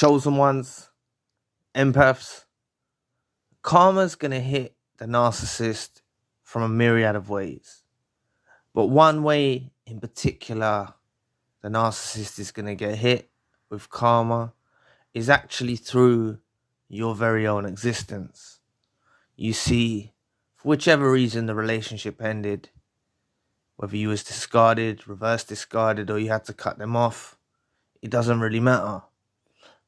chosen ones, empaths, karma's going to hit the narcissist from a myriad of ways. But one way in particular the narcissist is going to get hit with karma is actually through your very own existence. You see, for whichever reason the relationship ended, whether you was discarded, reverse discarded, or you had to cut them off, it doesn't really matter.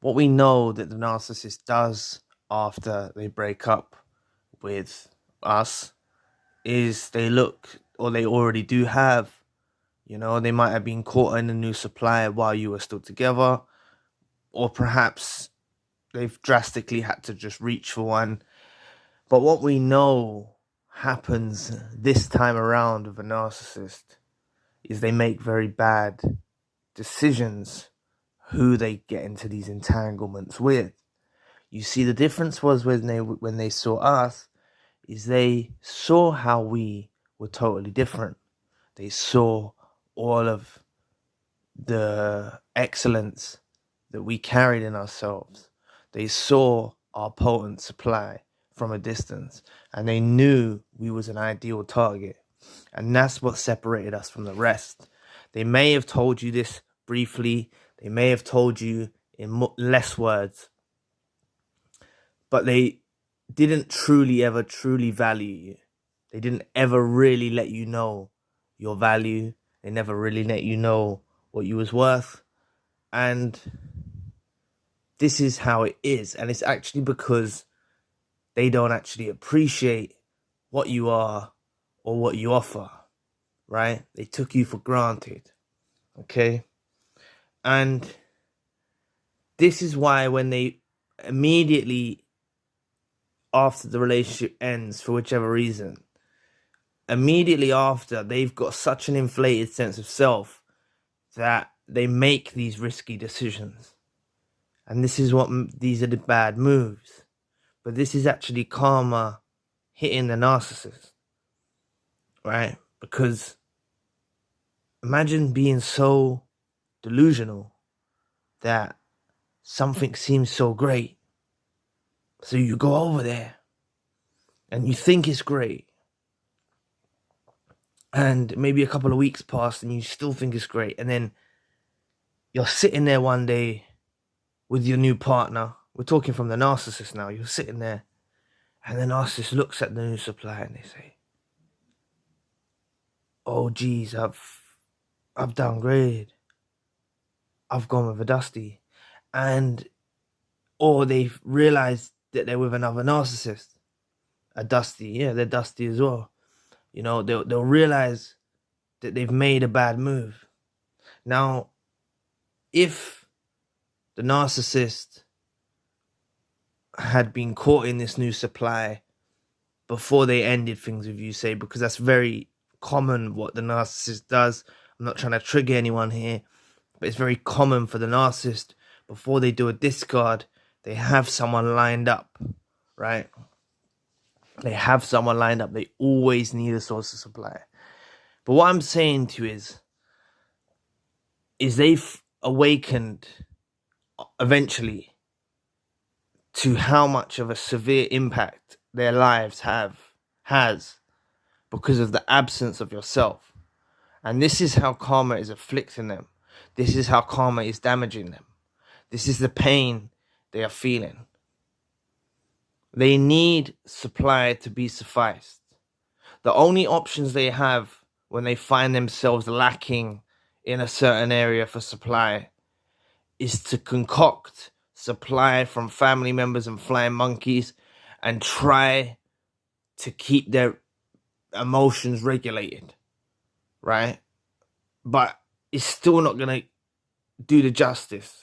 What we know that the narcissist does after they break up with us is they look, or they already do have, they might have been caught in a new supply while you were still together, or perhaps they've drastically had to just reach for one. But what we know happens this time around with a narcissist is they make very bad decisions who they get into these entanglements with. You see, the difference was when they saw us is they saw how we were totally different. They saw all of the excellence that we carried in ourselves. They saw our potent supply from a distance, and they knew we was an ideal target. And that's what separated us from the rest. They may have told you this briefly. They may have told you in less words. But they didn't ever truly value you. They didn't ever really let you know your value. They never really let you know what you was worth. And this is how it is. And it's actually because they don't actually appreciate what you are or what you offer, right? They took you for granted, okay? And this is why when they immediately after the relationship ends, for whichever reason, immediately after, they've got such an inflated sense of self that they make these risky decisions. And these are the bad moves. But this is actually karma hitting the narcissist, right? Because imagine being so delusional that something seems so great. So you go over there and you think it's great. And maybe a couple of weeks pass and you still think it's great. And then you're sitting there one day with your new partner. We're talking from the narcissist now. You're sitting there and the narcissist looks at the new supply and they say, oh, geez, I've downgraded. I've gone with a Dusty. Or they've realized that they're with another narcissist. A Dusty. Yeah, they're Dusty as well. They'll realize that they've made a bad move. Now, if the narcissist had been caught in this new supply before they ended things with you, say, because that's very common what the narcissist does. I'm not trying to trigger anyone here, but it's very common for the narcissist, before they do a discard, they have someone lined up, right? They have someone lined up. They always need a source of supply. But what I'm saying to you is they've awakened eventually to how much of a severe impact their lives has because of the absence of yourself. And this is how karma is afflicting them. This is how karma is damaging them. This is the pain they are feeling. They need supply to be sufficed. The only options they have when they find themselves lacking in a certain area for supply is to concoct supply from family members and flying monkeys and try to keep their emotions regulated, right? But it's still not going to do the justice.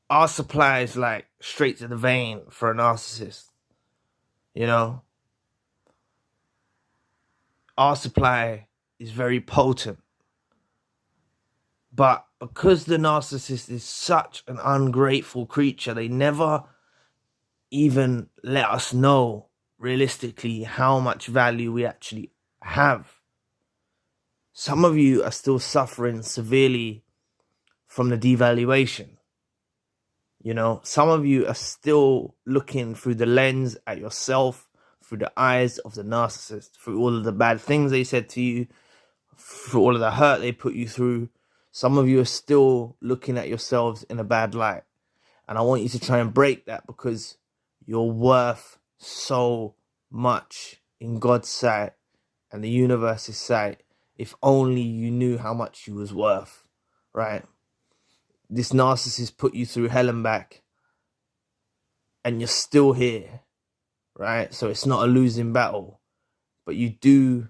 Our supply is like straight to the vein for a narcissist, Our supply is very potent. But because the narcissist is such an ungrateful creature, they never even let us know realistically how much value we actually have. Some of you are still suffering severely from the devaluation, Some of you are still looking through the lens at yourself, through the eyes of the narcissist, through all of the bad things they said to you, through all of the hurt they put you through. Some of you are still looking at yourselves in a bad light. And I want you to try and break that, because you're worth so much in God's sight and the universe's sight. If only you knew how much you was worth, right? This narcissist put you through hell and back, and you're still here, right? So it's not a losing battle, but you do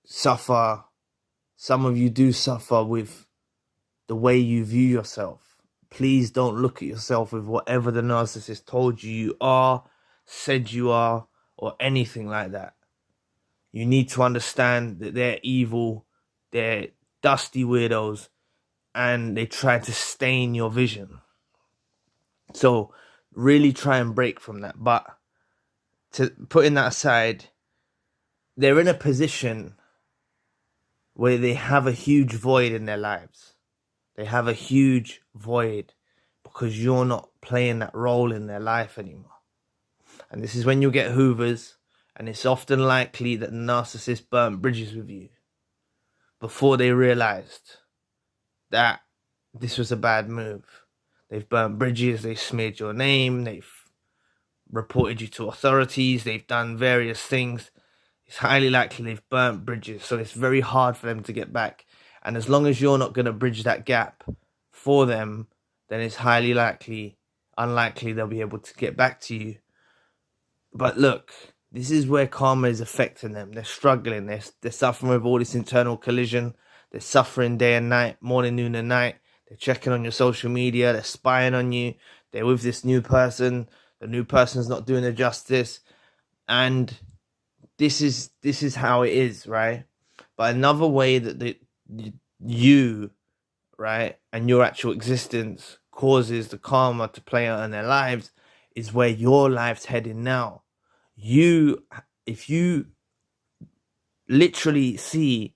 suffer. Some of you do suffer with the way you view yourself. Please don't look at yourself with whatever the narcissist told you are, said you are, or anything like that. You need to understand that they're evil, they're dusty weirdos, and they try to stain your vision. So really try and break from that. But putting that aside, they're in a position where they have a huge void in their lives. They have a huge void because you're not playing that role in their life anymore. And this is when you get Hoovers, and it's often likely that the narcissist burnt bridges with you before they realized that this was a bad move. They've burnt bridges, they've smeared your name, they've reported you to authorities, they've done various things. It's highly likely they've burnt bridges, so it's very hard for them to get back. And as long as you're not going to bridge that gap for them, then it's highly unlikely they'll be able to get back to you. But look, this is where karma is affecting them. They're struggling. They're suffering with all this internal collision. They're suffering day and night, morning, noon and night. They're checking on your social media. They're spying on you. They're with this new person. The new person's not doing it justice. And this is how it is, right? But another way that you, right, and your actual existence causes the karma to play out in their lives is where your life's heading now. If you literally see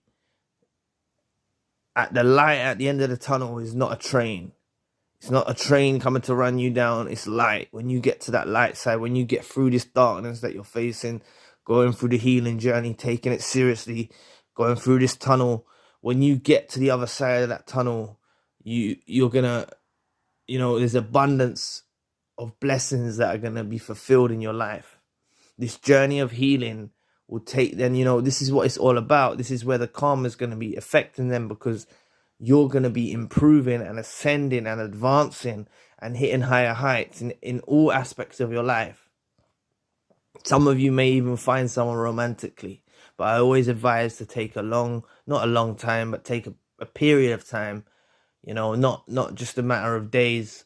at the light at the end of the tunnel is not a train. It's not a train coming to run you down. It's light. When you get to that light side, when you get through this darkness that you're facing, going through the healing journey, taking it seriously, going through this tunnel, when you get to the other side of that tunnel, you're gonna, there's abundance of blessings that are gonna be fulfilled in your life. This journey of healing will take, then, this is what it's all about. This is where the karma is going to be affecting them, because you're going to be improving and ascending and advancing and hitting higher heights in all aspects of your life. Some of you may even find someone romantically, but I always advise to take not a long time, but take a period of time, not just a matter of days,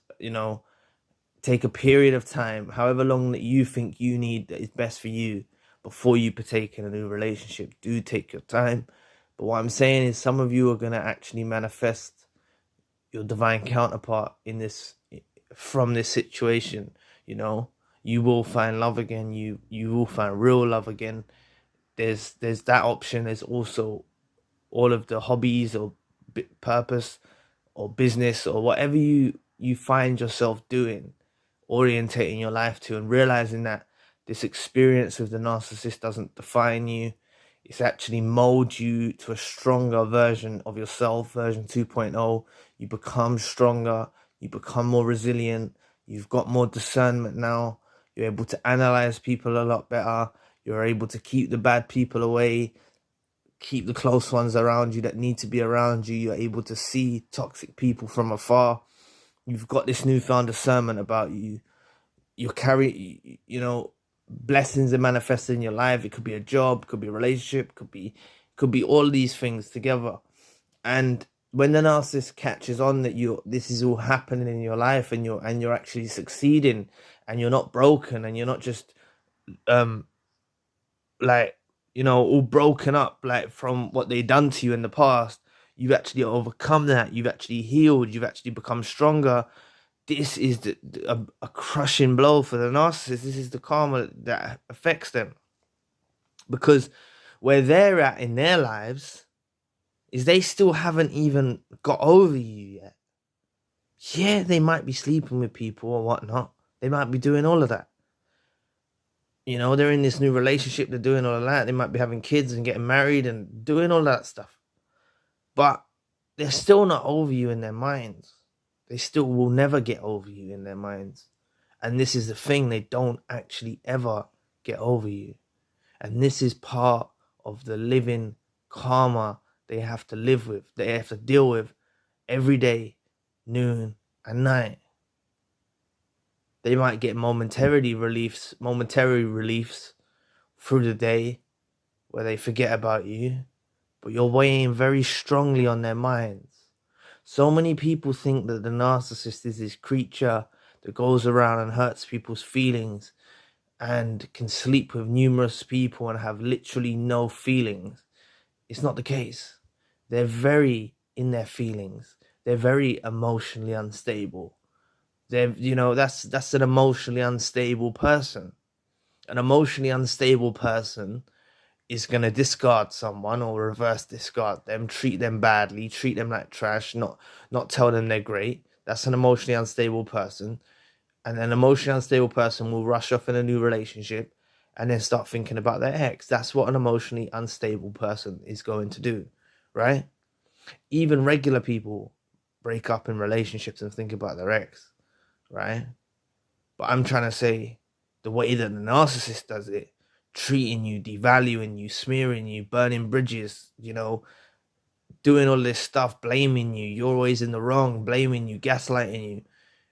take a period of time, however long that you think you need that is best for you before you partake in a new relationship. Do take your time. But what I'm saying is some of you are going to actually manifest your divine counterpart from this situation. You will find love again. You will find real love again. There's that option. There's also all of the hobbies or purpose or business or whatever you find yourself doing, orientating your life to, and realizing that this experience with the narcissist doesn't define you. It's actually molds you to a stronger version of yourself, version 2.0. You become stronger. You become more resilient. You've got more discernment now. You're able to analyze people a lot better. You're able to keep the bad people away, keep the close ones around you that need to be around you. You're able to see toxic people from afar. You've got this newfound discernment about you. You carry, blessings are manifested in your life. It could be a job, could be a relationship, could be all these things together. And when the narcissist catches on that this is all happening in your life, and you're actually succeeding, and you're not broken, and you're not just all broken up from what they done to you in the past. You've actually overcome that. You've actually healed. You've actually become stronger. This is a crushing blow for the narcissist. This is the karma that affects them. Because where they're at in their lives is they still haven't even got over you yet. Yeah, they might be sleeping with people or whatnot. They might be doing all of that. You know, they're in this new relationship, they're doing all of that. They might be having kids and getting married and doing all that stuff. But they're still not over you in their minds. They still will never get over you in their minds. And this is the thing, they don't actually ever get over you. And this is part of the living karma they have to live with, they have to deal with every day, noon and night. They might get momentary reliefs through the day where they forget about you, but you're weighing very strongly on their minds. So many people think that the narcissist is this creature that goes around and hurts people's feelings and can sleep with numerous people and have literally no feelings. It's not the case. They're very in their feelings. They're very emotionally unstable. That's an emotionally unstable person. An emotionally unstable person is going to discard someone or reverse discard them, treat them badly, treat them like trash, not tell them they're great. That's an emotionally unstable person. And an emotionally unstable person will rush off in a new relationship and then start thinking about their ex. That's what an emotionally unstable person is going to do, right? Even regular people break up in relationships and think about their ex, right? But I'm trying to say the way that the narcissist does it, treating you, devaluing you, smearing you, burning bridges, doing all this stuff, blaming you, you're always in the wrong, blaming you, gaslighting you.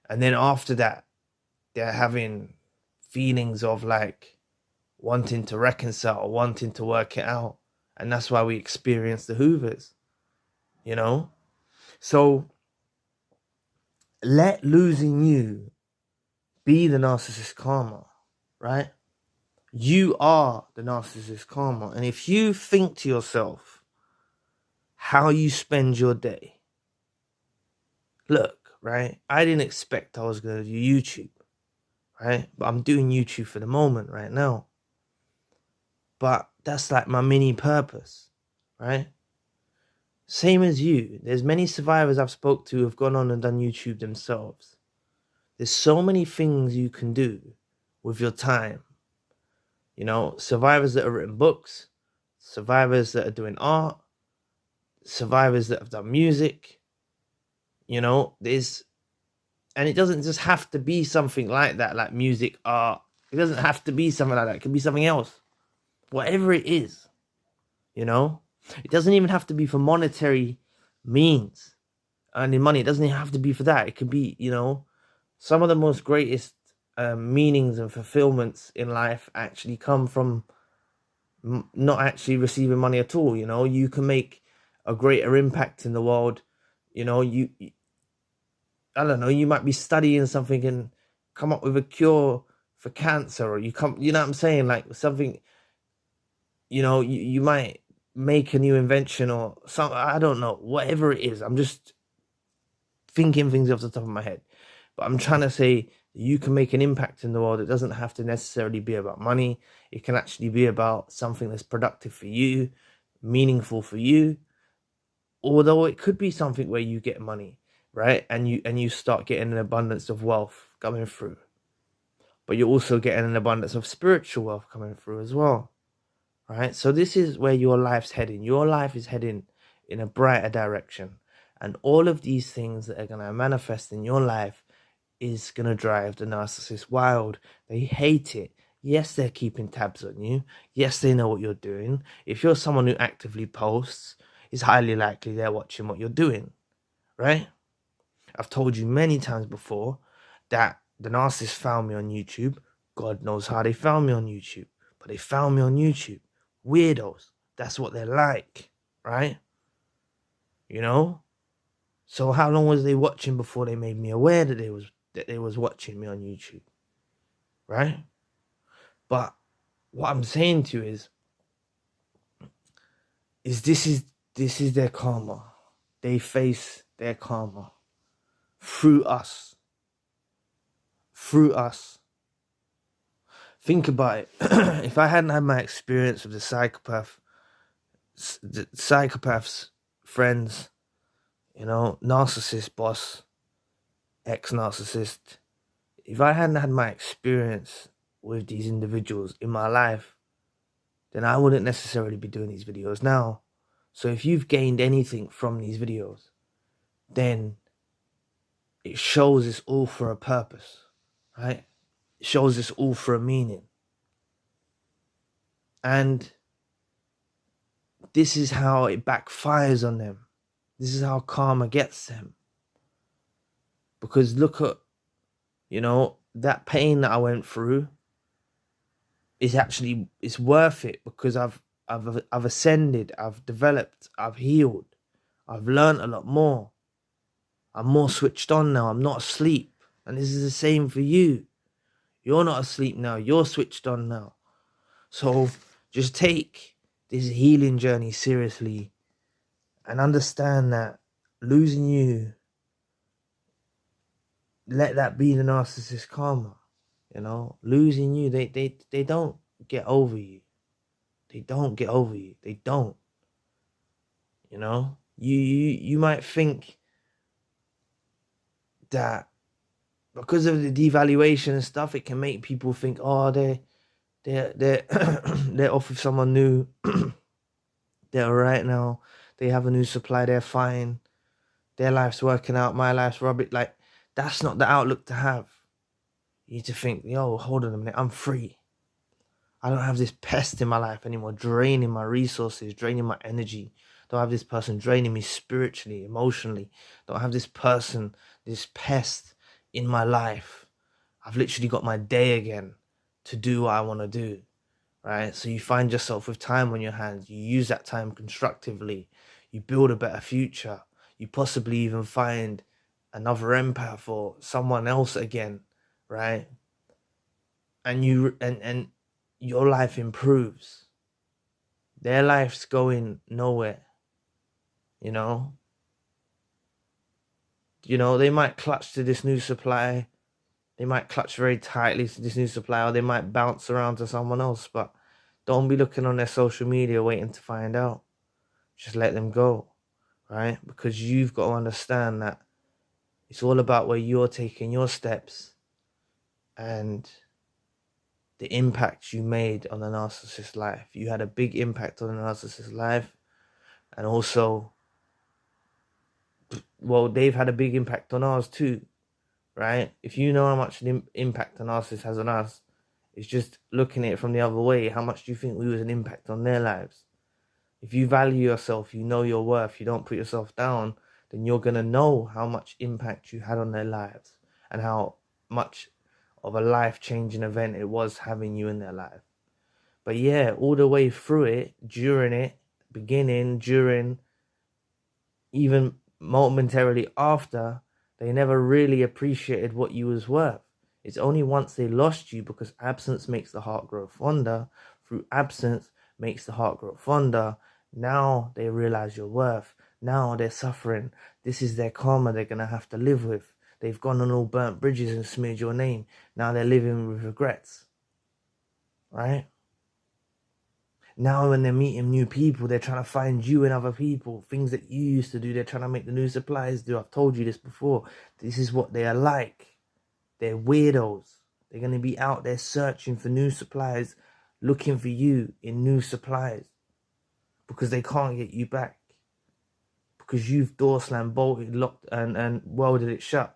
And then after that, they're having feelings of like wanting to reconcile, wanting to work it out. And that's why we experience the Hoovers, So let losing you be the narcissist karma, right? You are the narcissist karma. And if you think to yourself how you spend your day, look, right? I didn't expect I was going to do YouTube, right? But I'm doing YouTube for the moment right now. But that's like my mini purpose, right? Same as you. There's many survivors I've spoke to who have gone on and done YouTube themselves. There's so many things you can do with your time. Survivors that have written books, survivors that are doing art, survivors that have done music, and it doesn't just have to be something like that, like music, art. It doesn't have to be something like that. It can be something else. Whatever it is, it doesn't even have to be for monetary means, earning money. It doesn't even have to be for that. It could be, some of the most greatest meanings and fulfillments in life actually come from not actually receiving money at all. You can make a greater impact in the world. I don't know, you might be studying something and come up with a cure for cancer, or you know what I'm saying, like something, you might make a new invention or something. I don't know, whatever it is. I'm just thinking things off the top of my head, but I'm trying to say you can make an impact in the world. It doesn't have to necessarily be about money. It can actually be about something that's productive for you, meaningful for you, although it could be something where you get money, right? And you start getting an abundance of wealth coming through, but you're also getting an abundance of spiritual wealth coming through as well, right? So this is where your life's heading. Your life is heading in a brighter direction, and all of these things that are going to manifest in your life is going to drive the narcissist wild. They hate it. Yes, they're keeping tabs on you. Yes, they know what you're doing. If you're someone who actively posts, it's highly likely they're watching what you're doing, right? I've told you many times before that the narcissist found me on YouTube. God knows how they found me on YouTube, but they found me on YouTube. Weirdos. That's what they're like, right? So how long was they watching before they made me aware that they was watching me on YouTube, right? But what I'm saying to you is this is their karma. They face their karma through us. Think about it. If I hadn't had my experience with the psychopath's friends, narcissist boss, ex-narcissist, if I hadn't had my experience with these individuals in my life, then I wouldn't necessarily be doing these videos now. So if you've gained anything from these videos, then it shows it's all for a purpose, right? It shows it's all for a meaning. And this is how it backfires on them. This is how karma gets them. Because look at, that pain that I went through it's worth it, because I've ascended, I've developed, I've healed, I've learned a lot more. I'm more switched on now. I'm not asleep. And this is the same for you. You're not asleep now. You're switched on now. So just take this healing journey seriously and understand that losing you, let that be the narcissist karma. Losing you, they don't get over you. They don't get over you. They don't. You might think that because of the devaluation and stuff, it can make people think, oh, they're they're off with someone new. They're all right now. They have a new supply. They're fine. Their life's working out. My life's rubbish. Like, that's not the outlook to have. You need to think, yo, hold on a minute. I'm free. I don't have this pest in my life anymore, draining my resources, draining my energy. Don't have this person draining me spiritually, emotionally. Don't have this person, this pest in my life. I've literally got my day again to do what I want to do, right? So you find yourself with time on your hands. You use that time constructively. You build a better future. You possibly even find another empath or someone else again, right? And your life improves. Their life's going nowhere, They might clutch to this new supply. They might clutch very tightly to this new supply, or they might bounce around to someone else. But don't be looking on their social media waiting to find out. Just let them go, right? Because you've got to understand that it's all about where you're taking your steps and the impact you made on the narcissist's life. You had a big impact on the narcissist's life. And also, well, they've had a big impact on ours too, right? If you know how much impact a narcissist has on us, it's just looking at it from the other way. How much do you think we was an impact on their lives? If you value yourself, you know your worth, you don't put yourself down, then you're going to know how much impact you had on their lives and how much of a life-changing event it was having you in their life. But yeah, all the way through it, during it, beginning, during, even momentarily after, they never really appreciated what you was worth. It's only once they lost you, because absence makes the heart grow fonder. Through absence makes the heart grow fonder. Now they realize your worth. Now they're suffering. This is their karma they're going to have to live with. They've gone on all burnt bridges and smeared your name. Now they're living with regrets. Right? Now when they're meeting new people, they're trying to find you in other people. Things that you used to do, they're trying to make the new suppliers do. I've told you this before. This is what they are like. They're weirdos. They're going to be out there searching for new suppliers, looking for you in new supplies, because they can't get you back. Because you've door slammed, bolted, locked, and welded it shut.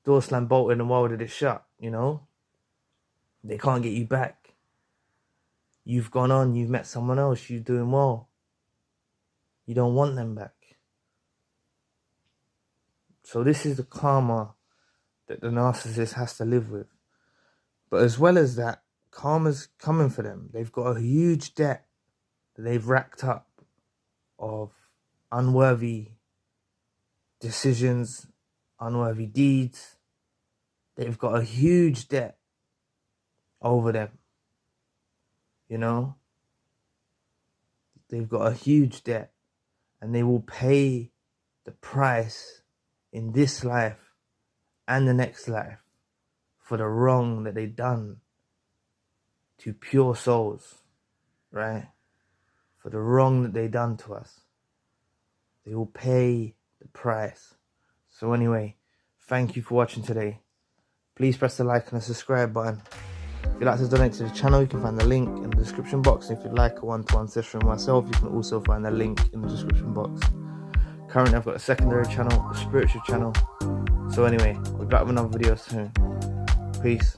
Door slammed, bolted, and welded it shut, They can't get you back. You've gone on, you've met someone else, you're doing well. You don't want them back. So this is the karma that the narcissist has to live with. But as well as that, karma's coming for them. They've got a huge debt that they've racked up of unworthy decisions, unworthy deeds. They've got a huge debt over them. They've got a huge debt, and they will pay the price in this life and the next life for the wrong that they've done to pure souls, right? For the wrong that they've done to us. They will pay the price. So anyway, thank you for watching today. Please press the like and the subscribe button. If you'd like to donate to the channel, you can find the link in the description box. If you'd like a one-to-one session with myself, you can also find the link in the description box. Currently, I've got a secondary channel, a spiritual channel. So anyway, we'll be back with another video soon. Peace.